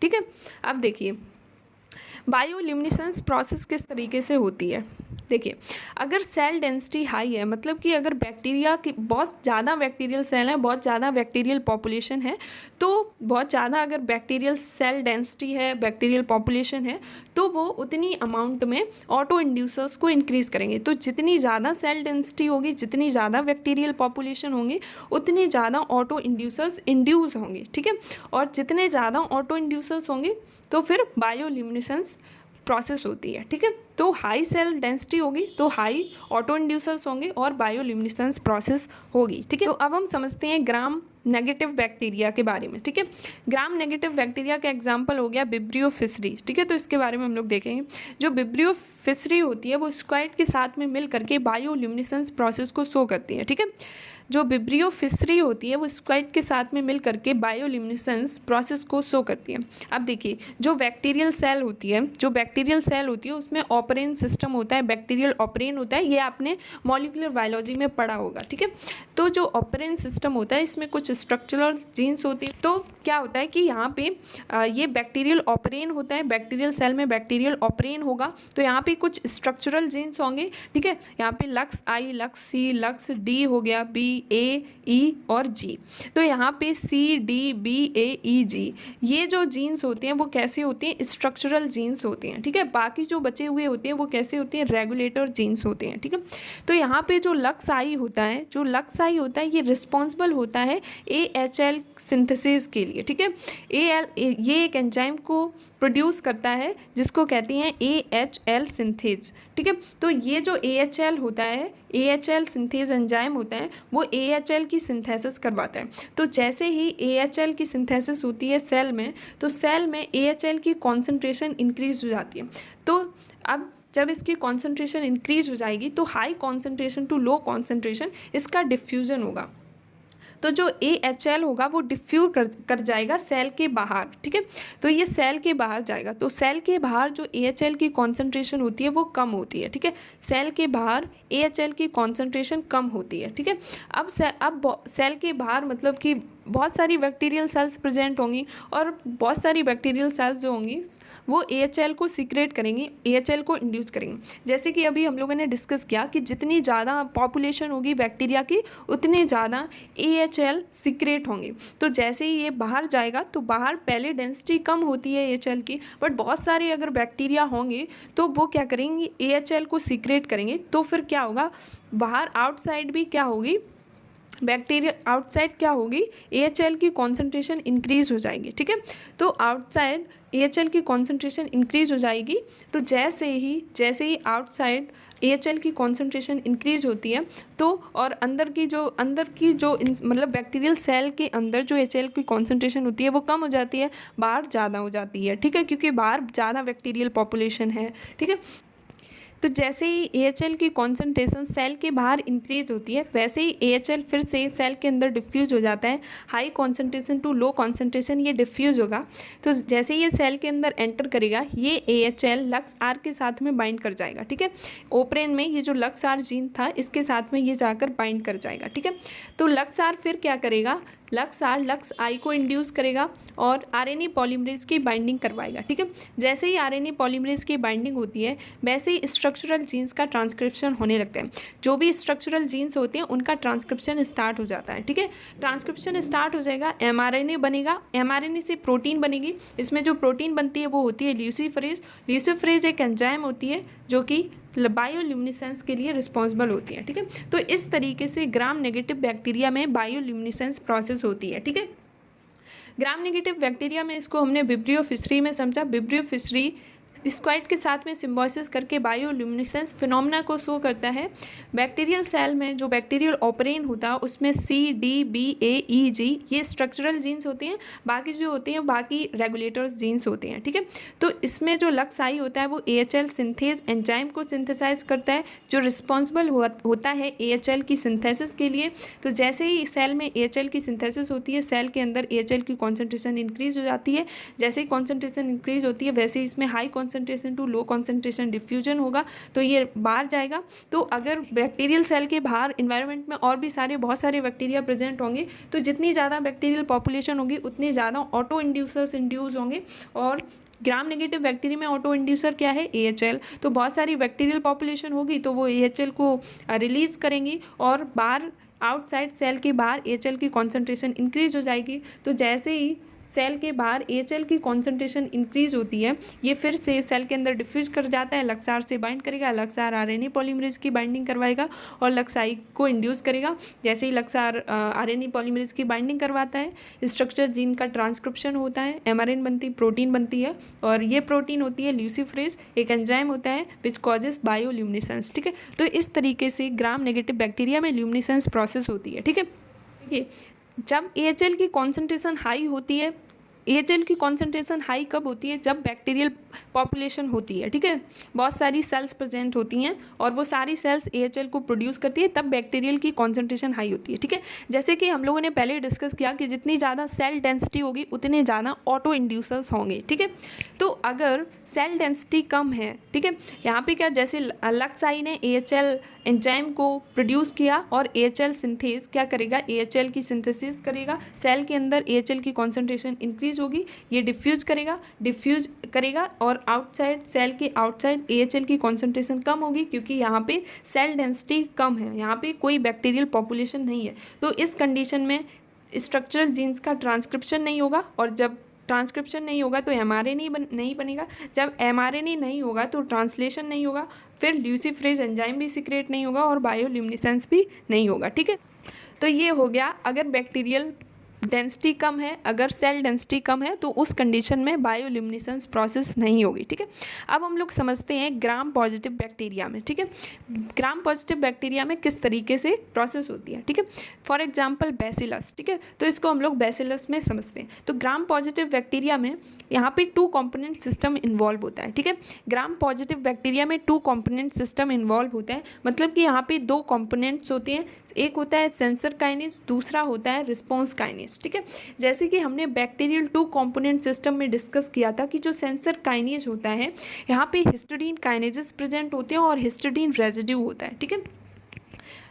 ठीक है। अब देखिए बायोल्यूमिनेसेंस प्रोसेस किस तरीके से होती है। देखिए अगर सेल डेंसिटी हाई है, मतलब कि अगर बैक्टीरिया की बहुत ज़्यादा बैक्टीरियल सेल है, बहुत ज़्यादा बैक्टीरियल पॉपुलेशन है, तो बहुत ज़्यादा अगर बैक्टीरियल सेल डेंसिटी है, बैक्टीरियल पॉपुलेशन है, तो वो उतनी अमाउंट में ऑटो इंड्यूसर्स को इंक्रीज़ करेंगे। तो जितनी ज़्यादा सेल डेंसिटी होगी, जितनी ज़्यादा बैक्टीरियल पॉपुलेशन होंगी, उतनी ज़्यादा ऑटो इंड्यूसर्स इंड्यूस होंगे, ठीक है। और जितने ज़्यादा ऑटो इंड्यूसर्स होंगे तो फिर बायोल्यूमिनेसेंस प्रोसेस होती है, ठीक है। तो हाई सेल डेंसिटी होगी तो हाई ऑटो इंड्यूसर्स होंगे और बायोल्यूमिनेसेंस प्रोसेस होगी, ठीक है। तो अब हम समझते हैं ग्राम नेगेटिव बैक्टीरिया के बारे में, ठीक है। ग्राम नेगेटिव बैक्टीरिया का एग्जांपल हो गया विब्रियो फिशरी, ठीक है। तो इसके बारे में हम लोग देखेंगे। जो विब्रियो फिशरी होती है वो स्क्वाइड के साथ में मिल करके बायोल्यूमिनेसेंस प्रोसेस को शो करती है, ठीक है। जो विब्रियो फिशरी होती है वो स्क्वाइड के साथ में मिल करके बायोल्यूमिनेसेंस प्रोसेस को शो करती है। अब देखिए जो बैक्टीरियल सेल होती है, जो बैक्टीरियल सेल होती है उसमें ऑपरेन सिस्टम होता है, बैक्टीरियल ऑपरेन होता है, ये आपने मॉलिक्यूलर बायोलॉजी में पढ़ा होगा, ठीक है। तो जो ऑपरेन सिस्टम होता है इसमें कुछ स्ट्रक्चरल जीन्स होती है। तो क्या होता है कि यहाँ पे ये बैक्टीरियल ऑपरेन होता है, बैक्टीरियल सेल में बैक्टीरियल ऑपरेन होगा, तो यहाँ पे कुछ स्ट्रक्चरल जीन्स होंगे, ठीक है। यहाँ पे lux I, lux C, lux D हो गया, B, A, E और G। तो यहाँ पे C, D, B, A, E, G ये जो जीन्स होते हैं वो कैसे होते हैं, स्ट्रक्चरल जीन्स होते हैं, ठीक है। बाकी जो बचे हुए होते हैं वो कैसे होते हैं, रेगुलेटर जीन्स होते हैं, ठीक है। तो यहाँ पे जो लक्स I होता है, जो लक्स I होता है ये रिस्पॉन्सिबल होता है AHL सिंथेसिस के लिए, ठीक है। ये एक एंजाइम को प्रोड्यूस करता है जिसको कहते हैं AHL सिंथेज, ठीक है। तो ये जो AHL होता है, AHL सिंथेज एंजाइम होता है, वो AHL की सिंथेसिस करवाता है। तो जैसे ही AHL की सिंथेसिस होती है सेल में, तो सेल में AHL की कॉन्सेंट्रेशन इंक्रीज हो जाती है। तो अब जब इसकी कॉन्सेंट्रेशन इंक्रीज हो जाएगी तो high concentration to low concentration इसका डिफ्यूज़न होगा। तो जो AHL होगा वो डिफ्यूज कर जाएगा सेल के बाहर, ठीक है। तो ये सेल के बाहर जाएगा, तो सेल के बाहर जो AHL की कॉन्सेंट्रेशन होती है वो कम होती है, ठीक है। सेल के बाहर AHL की कॉन्सेंट्रेशन कम होती है, ठीक है। अब सेल के बाहर मतलब कि बहुत सारी बैक्टीरियल सेल्स प्रेजेंट होंगी और बहुत सारी बैक्टीरियल सेल्स जो होंगी वो AHL को सीक्रेट करेंगी, AHL को इंड्यूस करेंगी। जैसे कि अभी हम लोगों ने डिस्कस किया कि जितनी ज़्यादा पॉपुलेशन होगी बैक्टीरिया की उतने ज़्यादा AHL सीक्रेट होंगे। तो जैसे ही ये बाहर जाएगा तो बाहर पहले डेंसिटी कम होती है AHL की, बट बहुत सारे अगर बैक्टीरिया होंगे तो वो क्या करेंगे, AHL को सीक्रेट करेंगे। तो फिर क्या होगा, बाहर आउटसाइड भी क्या होगी, बैक्टीरिया आउटसाइड क्या होगी, AHL की कॉन्सेंट्रेशन इंक्रीज हो जाएगी, ठीक है। तो आउटसाइड AHL की कॉन्सेंट्रेशन इंक्रीज हो जाएगी। तो जैसे ही आउटसाइड AHL की कॉन्सेंट्रेशन इंक्रीज होती है तो और अंदर की जो मतलब बैक्टीरियल सेल के अंदर जो AHL की कॉन्सेंट्रेशन होती है वो कम हो जाती है, बाहर ज़्यादा हो जाती है, ठीक है, क्योंकि बाहर ज़्यादा बैक्टीरियल पॉपुलेशन है, ठीक है। तो जैसे ही AHL की कॉन्सेंट्रेशन सेल के बाहर इंक्रीज होती है वैसे ही AHL फिर से सेल के अंदर डिफ्यूज़ हो जाता है, high concentration to low concentration ये डिफ्यूज़ होगा। तो जैसे ही ये सेल के अंदर एंटर करेगा ये AHL लक्स R के साथ में बाइंड कर जाएगा, ठीक है। ओपरेन में ये जो लक्स R जीन था इसके साथ में ये जाकर बाइंड कर जाएगा, ठीक है। तो लक्स R फिर क्या करेगा, लक्स आर लक्स आई को इंड्यूस करेगा और आरएनए पॉलीमरेज की बाइंडिंग करवाएगा। ठीक है, जैसे ही आरएनए पॉलीमरेज की बाइंडिंग होती है वैसे ही स्ट्रक्चरल जीन्स का ट्रांसक्रिप्शन होने लगता है। जो भी स्ट्रक्चरल जीन्स होते हैं उनका ट्रांसक्रिप्शन स्टार्ट हो जाता है। ठीक है, ट्रांसक्रिप्शन स्टार्ट हो जाएगा, एमआरएनए बनेगा, एमआरएनए से प्रोटीन बनेगी। इसमें जो प्रोटीन बनती है वो होती है ल्यूसीफरेज। ल्यूसीफरेज एक एंजाइम होती है जो कि बायोल्यूमिनेसेंस के लिए रिस्पॉन्सिबल होती है। ठीक है, तो इस तरीके से ग्राम नेगेटिव बैक्टीरिया में बायोल्यूमिनेसेंस प्रोसेस होती है। ठीक है, ग्राम नेगेटिव बैक्टीरिया में इसको हमने विब्रियो फिशरी में समझा। विब्रियो फिशरी स्क्वाइड के साथ में सिम्बोसिस करके बायोल्यूमिनेसेंस फिनोमेना को शो करता है। बैक्टीरियल सेल में जो बैक्टीरियल ऑपरेन होता है उसमें सी, डी, बी, ए, ई, जी ये स्ट्रक्चरल जीन्स होते हैं, बाकी जो होते हैं बाकी रेगुलेटर्स जीन्स होते हैं। ठीक है, तो इसमें जो लक्स आई होता है वो AHL सिंथेज एंजाइम को सिंथेसाइज करता है जो रिस्पॉन्सिबल होता है AHL की सिंथेसिस के लिए। तो जैसे ही सेल में AHL की सिंथेसिस होती है सेल के अंदर AHL की कॉन्सेंट्रेशन इंक्रीज हो जाती है। जैसे ही कॉन्सेंट्रेशन इंक्रीज होती है वैसे ही इसमें high concentration to low concentration diffusion होगा तो ये बाहर जाएगा। तो अगर बैक्टीरियल सेल के बाहर इन्वायरमेंट में और भी बहुत सारे बैक्टीरिया प्रेजेंट होंगे तो जितनी ज़्यादा बैक्टीरियल पॉपुलेशन होगी उतनी ज़्यादा ऑटो इंड्यूसर्स इंड्यूस होंगे। और ग्राम नेगेटिव बैक्टीरिया में ऑटो इंड्यूसर क्या है? AHL। तो बहुत सारी बैक्टीरियल पॉपुलेशन होगी तो वो AHL को रिलीज करेंगी और बाहर आउटसाइड सेल के बाहर AHL की कॉन्सेंट्रेशन इंक्रीज हो जाएगी। तो जैसे ही सेल के बाहर AHL की कॉन्सेंट्रेशन इंक्रीज होती है ये फिर से सेल के अंदर डिफ्यूज कर जाता है, लक्सार से बाइंड करेगा, लक्सार RNA पॉलीमरेज की बाइंडिंग करवाएगा और लक्साई को इंड्यूस करेगा। जैसे ही लक्सार RNA पॉलीमरेज की बाइंडिंग करवाता है स्ट्रक्चर जीन का ट्रांसक्रिप्शन होता है, mRNA बनती, प्रोटीन बनती है और ये प्रोटीन होती है ल्यूसीफरेज, एक एंजाइम होता है विच कॉजेस बायोल्यूमिनेसेंस। ठीक है, तो इस तरीके से ग्राम नेगेटिव बैक्टीरिया में ल्यूमिनेसेंस प्रोसेस होती है। ठीक है, देखिए जब AHL की कॉन्सेंट्रेशन हाई होती है, AHL की कॉन्सेंट्रेशन हाई कब होती है? जब बैक्टीरियल पॉपुलेशन होती है। ठीक है, बहुत सारी सेल्स प्रेजेंट होती हैं और वो सारी सेल्स AHL को प्रोड्यूस करती है, तब बैक्टीरियल की कॉन्सेंट्रेशन हाई होती है। ठीक है, जैसे कि हम लोगों ने पहले डिस्कस किया कि जितनी ज़्यादा सेल डेंसिटी होगी उतने ज़्यादा ऑटो इंड्यूसर्स होंगे। ठीक है, तो अगर सेल डेंसिटी कम है, ठीक है, यहाँ पे क्या जैसे लक्साई ने AHL एंजाइम को प्रोड्यूस किया और AHL सिंथेज क्या करेगा? AHL की सिंथेसिस करेगा, सेल के अंदर AHL की कॉन्सेंट्रेशन इंक्रीज होगी, ये डिफ्यूज करेगा और आउटसाइड सेल के आउटसाइड AHL की कॉन्सेंट्रेशन कम होगी क्योंकि यहाँ पे सेल डेंसिटी कम है, यहाँ पे कोई बैक्टीरियल पॉपुलेशन नहीं है। तो इस कंडीशन में स्ट्रक्चरल जीन्स का ट्रांसक्रिप्शन नहीं होगा और जब ट्रांसक्रिप्शन नहीं होगा तो mRNA नहीं बनेगा, जब mRNA नहीं होगा तो ट्रांसलेशन नहीं होगा, फिर ल्यूसीफरेज एंजाइम भी सीक्रेट नहीं होगा और बायोल्यूमिनेसेंस भी नहीं होगा। ठीक है, तो ये हो गया अगर बैक्टीरियल डेंसिटी कम है, अगर सेल डेंसिटी कम है तो उस कंडीशन में बायोल्यूमिनेसेंस प्रोसेस नहीं होगी। ठीक है, अब हम लोग समझते हैं ग्राम पॉजिटिव बैक्टीरिया में। ठीक है, ग्राम पॉजिटिव बैक्टीरिया में किस तरीके से प्रोसेस होती है। ठीक है, फॉर एग्जांपल बैसिलस। ठीक है, तो इसको हम लोग बैसिलस में समझते हैं। तो ग्राम पॉजिटिव बैक्टीरिया में यहाँ पे 2 कंपोनेंट सिस्टम इन्वॉल्व होता है। ठीक है, ग्राम पॉजिटिव बैक्टीरिया में 2 कंपोनेंट सिस्टम इन्वॉल्व होता है, मतलब कि यहाँ पे 2 कंपोनेंट्स होते हैं, एक होता है सेंसर काइनेज, दूसरा होता है रिस्पॉन्स काइनेज। ठीक है, जैसे कि हमने बैक्टीरियल 2 कंपोनेंट सिस्टम में डिस्कस किया था कि जो सेंसर काइनेज होता है यहाँ पे हिस्टिडीन काइनेजेस प्रेजेंट होते हैं और हिस्टिडीन रेजिड्यू होता है। ठीक है,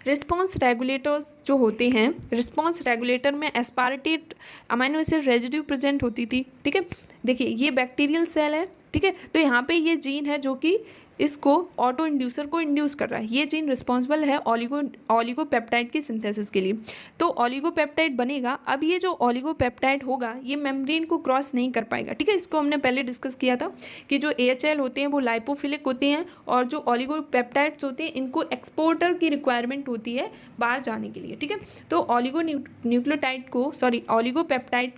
रिस्पॉन्स रेगुलेटर्स जो होते हैं, रिस्पॉन्स रेगुलेटर में aspartate amino acid residue present होती थी। ठीक है, देखिए ये बैक्टीरियल सेल है। ठीक है, तो यहाँ पे ये जीन है जो कि इसको ऑटो इंड्यूसर को इंड्यूस कर रहा है। ये जीन रिस्पॉन्सिबल है ऑलिगोपेप्टाइड की सिंथेसिस के लिए। तो ऑलिगोपेप्टाइड बनेगा। अब ये जो ऑलिगोपेप्टाइड होगा ये मेम्ब्रेन को क्रॉस नहीं कर पाएगा। ठीक है, इसको हमने पहले डिस्कस किया था कि जो AHL होते हैं वो लाइपोफिलिक होते हैं और जो ऑलिगोपेप्टाइड्स होते हैं इनको एक्सपोर्टर की रिक्वायरमेंट होती है बाहर जाने के लिए। ठीक है, तो ऑलिगोपेप्टाइड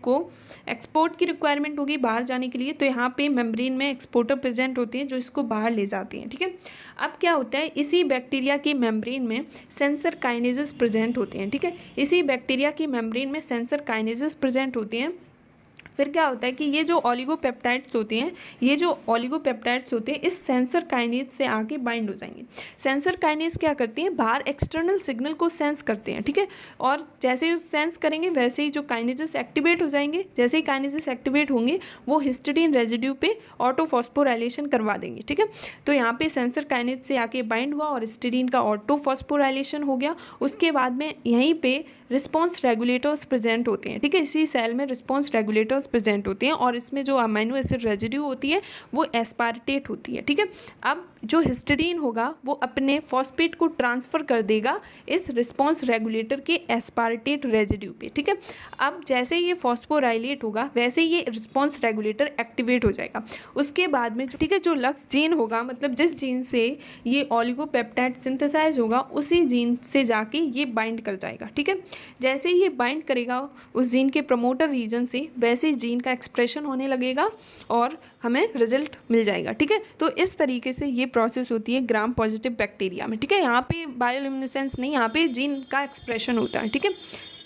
को एक्सपोर्ट की रिक्वायरमेंट होगी बाहर जाने के लिए, तो यहाँ पे मेम्ब्रेन में एक्सपोर्टर प्रेजेंट होते हैं जो इसको बाहर ले जाते हैं। ठीक है, अब क्या होता है इसी बैक्टीरिया की मेम्ब्रेन में सेंसर काइनेजेस प्रेजेंट होते हैं। ठीक है, इसी बैक्टीरिया की मेम्ब्रेन में सेंसर काइनेजेस प्रेजेंट होते हैं फिर क्या होता है कि ये जो ऑलिगोपेप्टाइड्स होते हैं, इस सेंसर काइनेज से आके बाइंड हो जाएंगे। सेंसर काइनेज क्या करती हैं, बाहर एक्सटर्नल सिग्नल को सेंस करते हैं, ठीक है, और जैसे ही सेंस करेंगे वैसे ही जो काइनेजेस एक्टिवेट हो जाएंगे। जैसे ही काइनेजेस एक्टिवेट होंगे वो हिस्टिडीन रेजिड्यू पे ऑटो फॉस्फोराइलेशन करवा देंगे, ठीक है। तो यहाँ पे सेंसर काइनेज से आके बाइंड हुआ और हिस्टिडीन का ऑटो फॉस्फोराइलेशन हो गया। उसके बाद में यहीं पे रिस्पॉन्स रेगुलेटर्स प्रेजेंट होते हैं, ठीक है, इसी सेल में रिस्पॉन्स रेगुलेटर्स प्रेजेंट होते हैं और इसमें जो अमीनो एसिड रेजिड्यू होती है वो एस्पार्टेट होती है, ठीक है। अब जो हिस्टिडीन होगा वो अपने फॉस्फेट को ट्रांसफ़र कर देगा इस रिस्पॉन्स रेगुलेटर के एस्पार्टेट रेजिड्यू पे, ठीक है। अब जैसे ये फॉस्फोराइलेट होगा वैसे ही ये रिस्पॉन्स रेगुलेटर एक्टिवेट हो जाएगा। उसके बाद में, ठीक है, जो लक्स जीन होगा, मतलब जिस जीन से ये ऑलिगोपेप्टाइड सिंथेसाइज होगा उसी जीन से जाके ये बाइंड कर जाएगा, ठीक है। जैसे ही ये बाइंड करेगा उस जीन के प्रमोटर रीजन से, वैसे ही जीन का एक्सप्रेशन होने लगेगा और हमें रिजल्ट मिल जाएगा, ठीक है। तो इस तरीके से ये प्रोसेस होती है ग्राम पॉजिटिव बैक्टीरिया में, ठीक है। यहाँ पे बायोल्यूमिनेसेंस नहीं, यहाँ पे जीन का एक्सप्रेशन होता है, ठीक है।